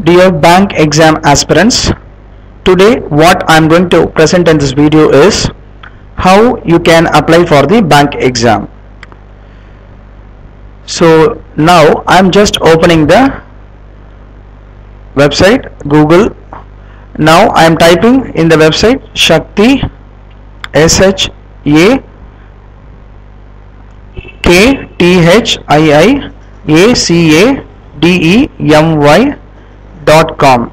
Dear bank exam aspirants, today what I am going to present in this video is how you can apply for the bank exam. So now I am just opening the website Google. Now I am typing in the website Shakthii SHAKTHIIACADEMY.com.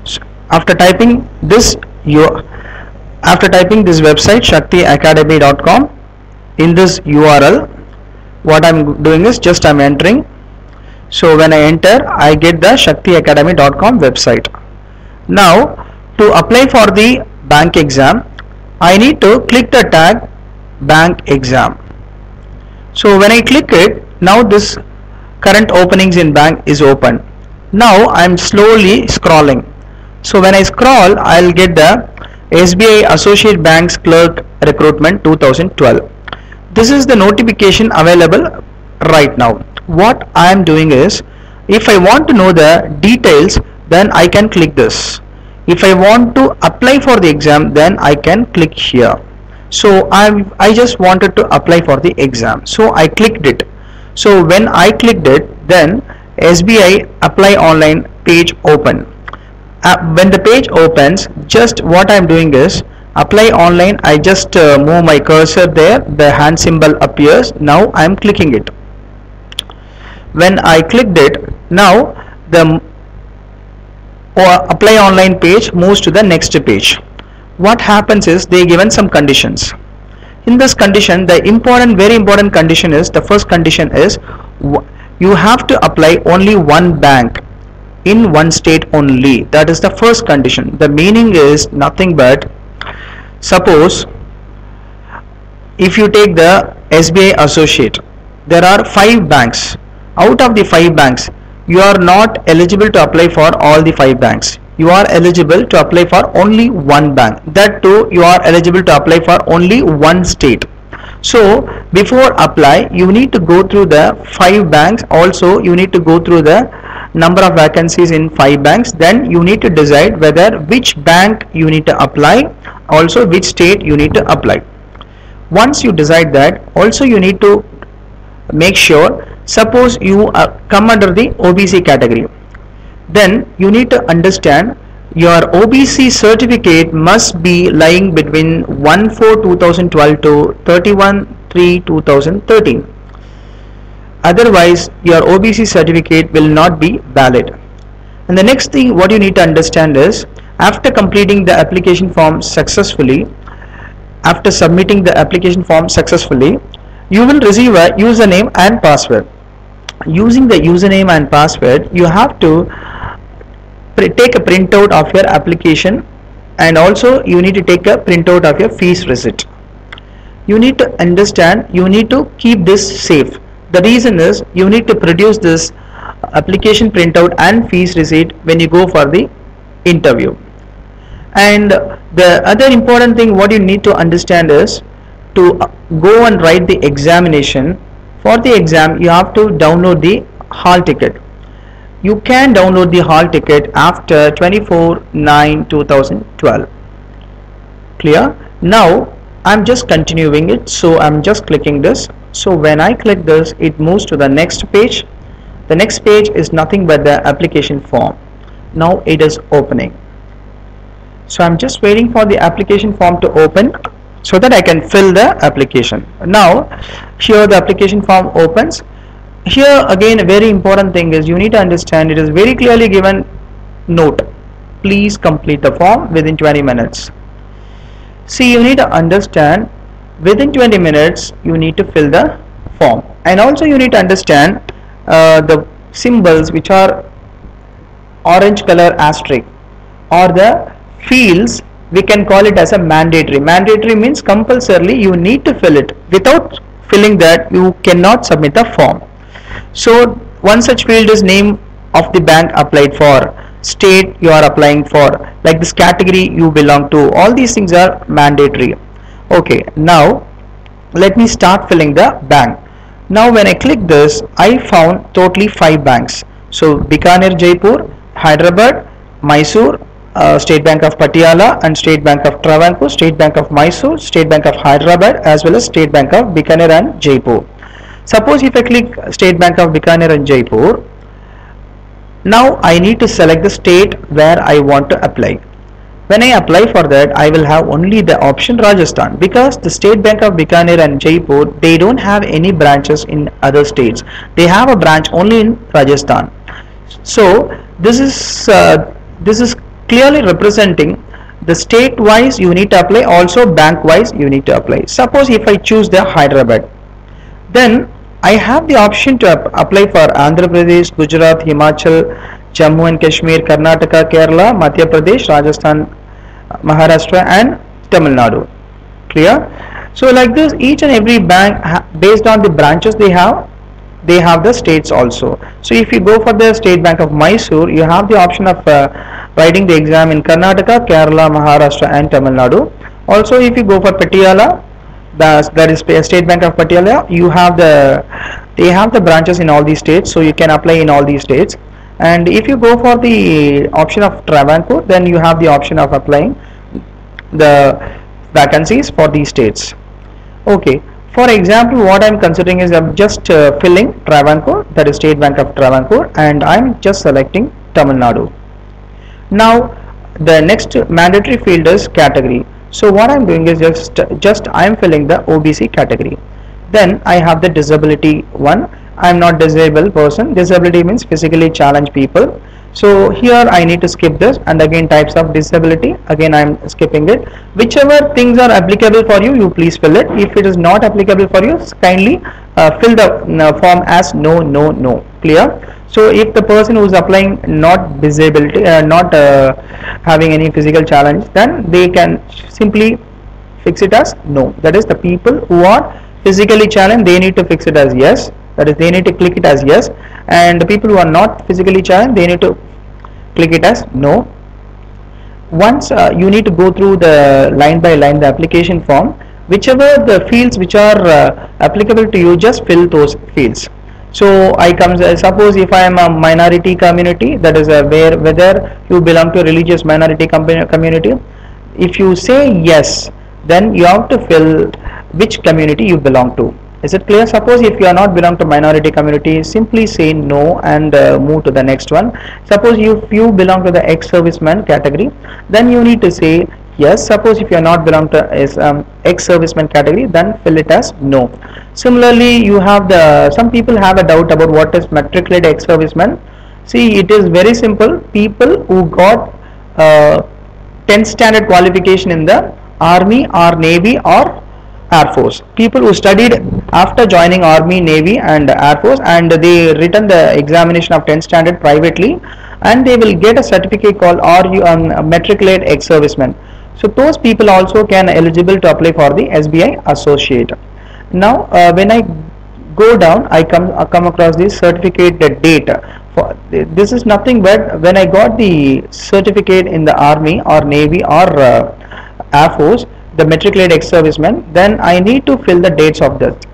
So after typing this website ShakThiiAcademy.com, in this URL what I'm doing is just I'm entering. So when I enter, I get the ShakThiiAcademy.com website. Now to apply for the bank exam, I need to click the tag bank exam. So when I click it, now this current openings in bank is open. Now I am slowly scrolling. So when I scroll, I'll get the SBI Associate Bank's Clerk Recruitment 2012. This is the notification available right now. What I am doing is, if I want to know the details, then I can click this. If I want to apply for the exam, then I can click here. So I just wanted to apply for the exam, so I clicked it. So when I clicked it, then SBI apply online page open. When the page opens, just what I am doing is apply online. I just move my cursor there, the hand symbol appears. Now I am clicking it. When I clicked it, now the apply online page moves to the next page. What happens is they given some conditions. In this condition, the very important condition is, the first condition is you have to apply only one bank in one state only. That is the first condition. The meaning is nothing but, suppose if you take the SBI Associate, there are 5 banks. Out of the 5 banks, you are not eligible to apply for all the 5 banks. You are eligible to apply for only one bank. That too, you are eligible to apply for only one state. So before apply, you need to go through the 5 banks. Also you need to go through the number of vacancies in 5 banks. Then you need to decide whether which bank you need to apply, also which state you need to apply. Once you decide that, also you need to make sure, suppose you come under the OBC category, then you need to understand your OBC certificate must be lying between 1/4/2012 to 31/3/2013. Otherwise your OBC certificate will not be valid. And the next thing what you need to understand is, after completing the application form successfully, after submitting the application form successfully, you will receive a username and password. Using the username and password, you have to take a printout of your application, and also you need to take a printout of your fees receipt. You need to understand, you need to keep this safe. The reason is, you need to produce this application printout and fees receipt when you go for the interview. And the other important thing what you need to understand is, to go and write the examination, for the exam you have to download the hall ticket. You can download the hall ticket after 24/9/2012. Clear? Now I'm just continuing it, so I'm just clicking this. So when I click this, it moves to the next page. The next page is nothing but the application form. Now it is opening. So I'm just waiting for the application form to open so that I can fill the application. Now here the application form opens. Here again, a very important thing is, you need to understand, it is very clearly given note, please complete the form within 20 minutes. See, you need to understand, within 20 minutes you need to fill the form. And also you need to understand the symbols which are orange color asterisk, or the fields, we can call it as a mandatory. Mandatory means compulsorily you need to fill it. Without filling that, you cannot submit the form. So one such field is name of the bank applied for, state you are applying for, like this category you belong to. All these things are mandatory. Okay, now let me start filling the bank. Now when I click this, I found totally 5 banks. So Bikaner, Jaipur, Hyderabad, Mysore, State Bank of Patiala and State Bank of Travancore, State Bank of Mysore, State Bank of Hyderabad as well as State Bank of Bikaner and Jaipur. Suppose if I click State Bank of Bikaner and Jaipur, now I need to select the state where I want to apply. When I apply for that, I will have only the option Rajasthan, because the State Bank of Bikaner and Jaipur, they don't have any branches in other states. They have a branch only in Rajasthan. So this is clearly representing the state wise you need to apply, also bank wise you need to apply. Suppose if I choose the Hyderabad, then I have the option to apply for Andhra Pradesh, Gujarat, Himachal, Jammu and Kashmir, Karnataka, Kerala, Madhya Pradesh, Rajasthan, Maharashtra and Tamil Nadu. Clear? So like this, each and every bank based on the branches they have the states also. So if you go for the State Bank of Mysore, you have the option of writing the exam in Karnataka, Kerala, Maharashtra and Tamil Nadu. Also if you go for Patiala, that is State Bank of Patiala, they have the branches in all these states, so you can apply in all these states. And if you go for the option of Travancore, then you have the option of applying the vacancies for these states. Okay, for example, what I am considering is I am just filling Travancore, that is State Bank of Travancore, and I am just selecting Tamil Nadu. Now the next mandatory field is category. So what I am doing is just I am filling the OBC category. Then I have the disability one. I am not disabled person. Disability means physically challenged people. So here I need to skip this, and again types of disability, again I am skipping it. Whichever things are applicable for you, you please fill it. If it is not applicable for you, kindly fill the form as no, no, no. Clear? So if the person who is applying not disability, not having any physical challenge, then they can simply fix it as no. That is, the people who are physically challenged, they need to fix it as yes. That is, they need to click it as yes, and the people who are not physically challenged, they need to click it as no. Once you need to go through the line by line the application form, whichever the fields which are applicable to you, just fill those fields. So I suppose if I am a minority community, that is whether you belong to a religious minority community, if you say yes, then you have to fill which community you belong to. Is it clear? Suppose if you are not belong to minority community, simply say no and move to the next one. Suppose if you belong to the ex-serviceman category, then you need to say yes. Suppose if you are not belong to ex-serviceman category, then fill it as no. Similarly, you have some people have a doubt about what is matriculated ex-serviceman. See, it is very simple. People who got 10th standard qualification in the Army or Navy or Air Force. People who studied after joining Army, Navy and Air Force, and they written the examination of 10th standard privately, and they will get a certificate called matriculated ex-serviceman. So those people also can eligible to apply for the SBI Associate. Now when I go down, I come across this certificate date. For this is nothing but when I got the certificate in the Army or Navy or Air Force, the matriculated ex-serviceman, then I need to fill the dates of that,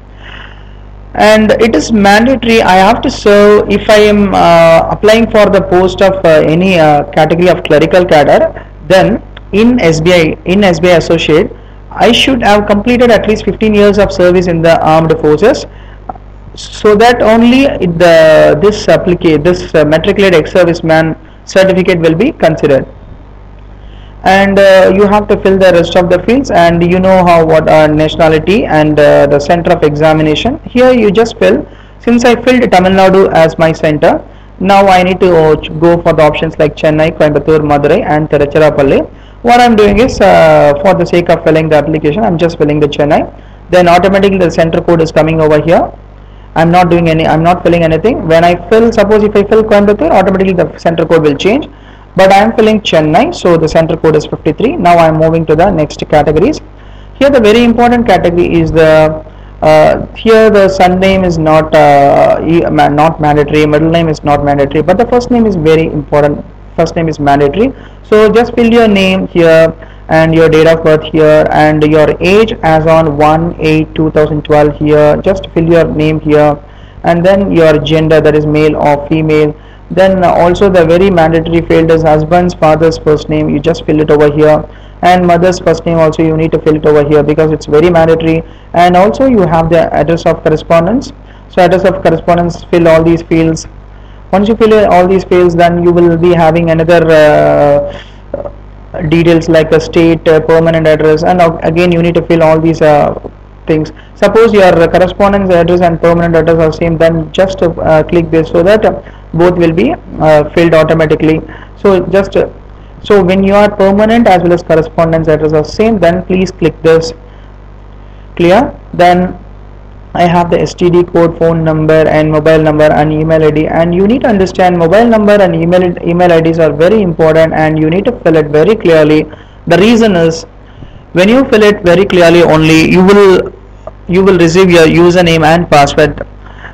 and it is mandatory. I have to serve if I am applying for the post of any category of clerical cadre. Then in SBI Associate, I should have completed at least 15 years of service in the armed forces, so that only this matriculated ex-serviceman certificate will be considered. And you have to fill the rest of the fields, and you know what nationality and the center of examination. Here you just fill. Since I filled Tamil Nadu as my center, now I need to go for the options like Chennai, Coimbatore, Madurai and Tiruchirappalli. What I am doing is for the sake of filling the application, I am just filling the Chennai. Then automatically the center code is coming over here. I am not filling anything. When I fill, suppose if I fill Coimbatore, automatically the center code will change. But I am filling Chennai, so the center code is 53. Now I am moving to the next categories. Here the very important category is here the surname is not mandatory, middle name is not mandatory, but the first name is very important. First name is mandatory. So just fill your name here and your date of birth here and your age as on 1/8/2012 here. Just fill your name here, and then your gender, that is male or female. Then also the very mandatory field is husband's father's first name, you just fill it over here, and mother's first name also you need to fill it over here because it's very mandatory. And also you have the address of correspondence, so address of correspondence, fill all these fields. Once you fill all these fields, then you will be having another details like a state, permanent address, and again you need to fill all these things. Suppose your correspondence address and permanent address are same, then just click this so that both will be filled automatically. So just so when your permanent as well as correspondence address are same, then please click this. Clear? Then I have the STD code, phone number and mobile number and email ID, and you need to understand mobile number and email IDs are very important and you need to fill it very clearly. The reason is, when you fill it very clearly only, you will receive your username and password,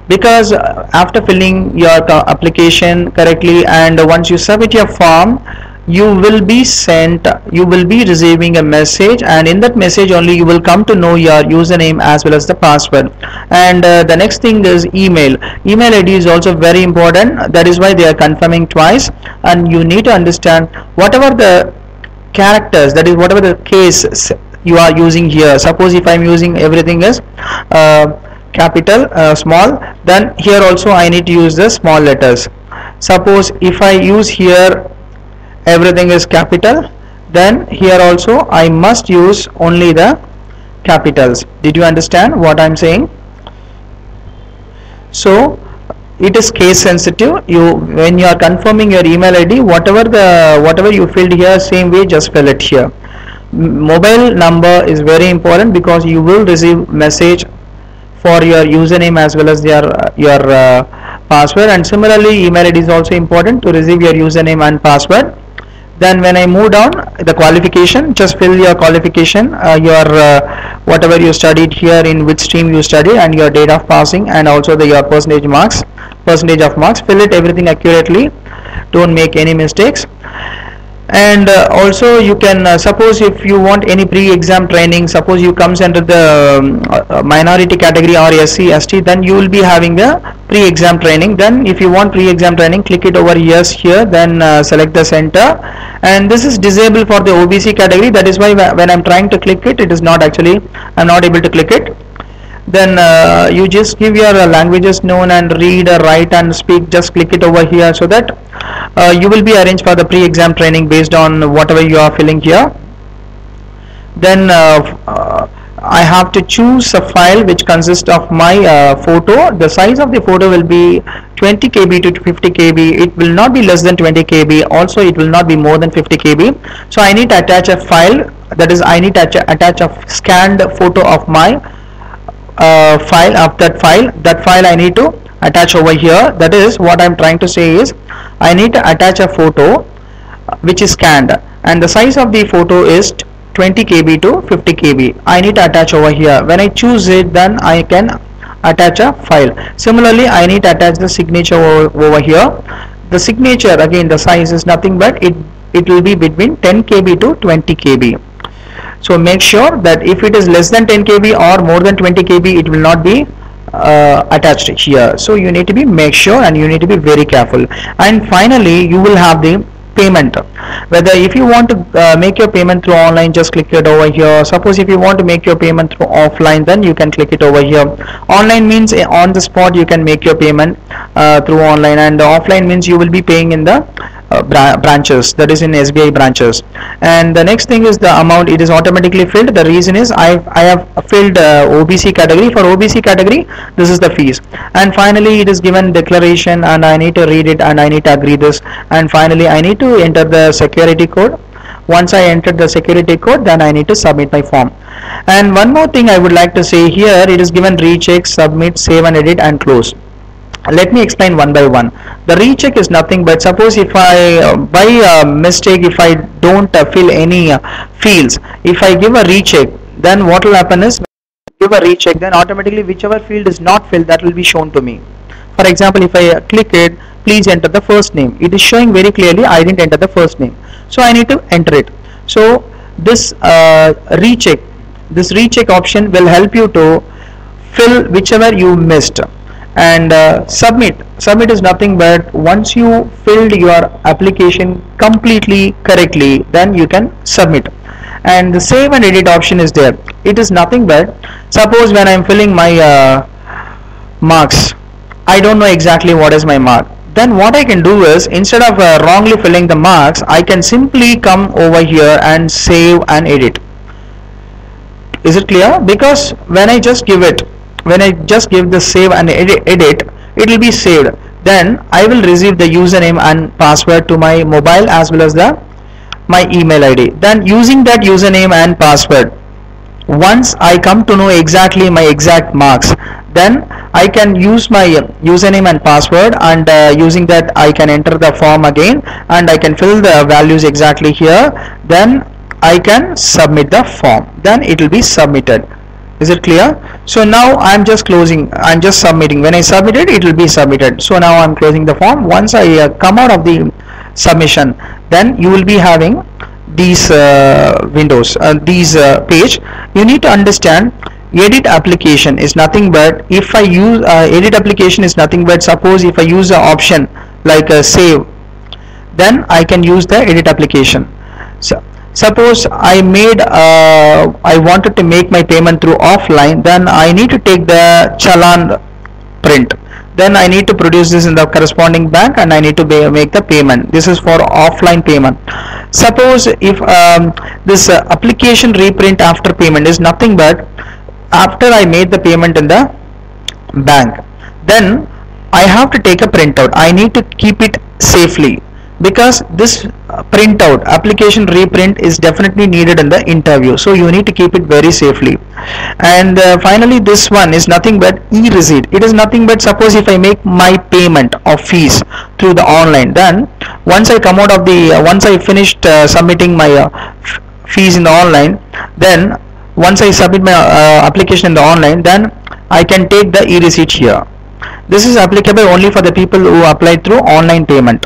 because after filling your application correctly and once you submit your form, you will be receiving a message, and in that message only you will come to know your username as well as the password. And the next thing is email ID is also very important. That is why they are confirming twice, and you need to understand whatever the characters, that is whatever the case you are using here. Suppose if I am using everything as capital, small, then here also I need to use the small letters. Suppose if I use here everything is capital, then here also I must use only the capitals. Did you understand what I am saying? So it is case sensitive. When you are confirming your email ID, whatever you filled here, same way just fill it here. Mobile number is very important because you will receive message for your username as well as your password, and similarly email ID is also important to receive your username and password. Then when I move down, the qualification, just fill your qualification, whatever you studied here, in which stream you studied, and your date of passing, and also your percentage of marks. Fill it everything accurately, don't make any mistakes. And also you can suppose if you want any pre-exam training, suppose you comes under the minority category or SC ST, then you will be having a pre-exam training. Then if you want pre-exam training, click it over yes here, then select the center, and this is disabled for the OBC category. That is why when I'm trying to click it, it is not actually, I'm not able to click it. Then you just give your languages known and read, write and speak, just click it over here, so that you will be arranged for the pre-exam training based on whatever you are filling here. Then I have to choose a file which consists of my photo. The size of the photo will be 20 KB to 50 KB. It will not be less than 20 KB. Also it will not be more than 50 KB. So I need to attach a file, that is I need to attach a scanned photo of my file, of that file I need to attach over here. That is what I am trying to say is, I need to attach a photo which is scanned, and the size of the photo is 20 KB to 50 KB. I need to attach over here. When I choose it, then I can attach a file. Similarly, I need to attach the signature over here. The signature, again the size is nothing but it will be between 10 KB to 20 KB. So make sure that if it is less than 10 KB or more than 20 KB, it will not be attached here. So you need to make sure, and you need to be very careful. And finally you will have the payment. Whether if you want to make your payment through online, just click it over here. Suppose if you want to make your payment through offline, then you can click it over here. Online means on the spot you can make your payment through online, and offline means you will be paying in the branches, that is in SBI branches. And the next thing is the amount. It is automatically filled. The reason is I have filled OBC category. For OBC category, this is the fees. And finally it is given declaration, and I need to read it and I need to agree this. And finally I need to enter the security code. Once I enter the security code, then I need to submit my form. And one more thing I would like to say here, it is given recheck, submit, save and edit and close. Let me explain one by one. The recheck is nothing but, suppose if I by mistake, if I don't fill any fields, if I give a recheck, then what will happen is, give a recheck, then automatically whichever field is not filled, that will be shown to me. For example, if I click it, please enter the first name, it is showing very clearly I didn't enter the first name, so I need to enter it. So this recheck option will help you to fill whichever you missed. and submit is nothing but once you filled your application completely correctly, then you can submit. And the save and edit option is there. It is nothing but, suppose when I am filling my marks, I don't know exactly what is my mark. Then what I can do is, instead of wrongly filling the marks, I can simply come over here and save and edit. Is it clear? Because when I just give the save and edit, it will be saved. Then I will receive the username and password to my mobile as well as my email ID. Then using that username and password, once I come to know exactly my exact marks, then I can use my username and password, and using that I can enter the form again and I can fill the values exactly here. Then I can submit the form. Then it will be submitted. Is it clear? So now I'm just submitting. When I submit it, it will be submitted. So now I'm closing the form. Once I come out of the submission, then you will be having these windows, these page. You need to understand, edit application is nothing but, if I use edit application is nothing but, suppose if I use the option like save, then I can use the edit application. So suppose I wanted to make my payment through offline, then I need to take the challan print. Then I need to produce this in the corresponding bank and I need to make the payment. This is for offline payment. Suppose if this application reprint after payment is nothing but, after I made the payment in the bank, then I have to take a printout. I need to keep it safely, because this printout, application reprint, is definitely needed in the interview. So you need to keep it very safely. And finally, this one is nothing but e-receipt. It is nothing but, suppose if I make my payment of fees through the online, then once I come out of the once I finished submitting my fees in the online, then once I submit my application in the online, then I can take the e-receipt here. This is applicable only for the people who applied through online payment.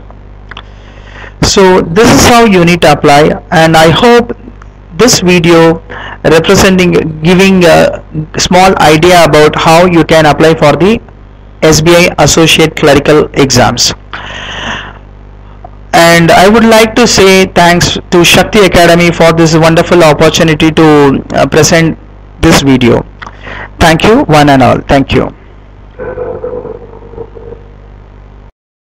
So this is how you need to apply, and I hope this video giving a small idea about how you can apply for the SBI Associate Clerical exams. And I would like to say thanks to Shakthii Academy for this wonderful opportunity to present this video. Thank you one and all. Thank you.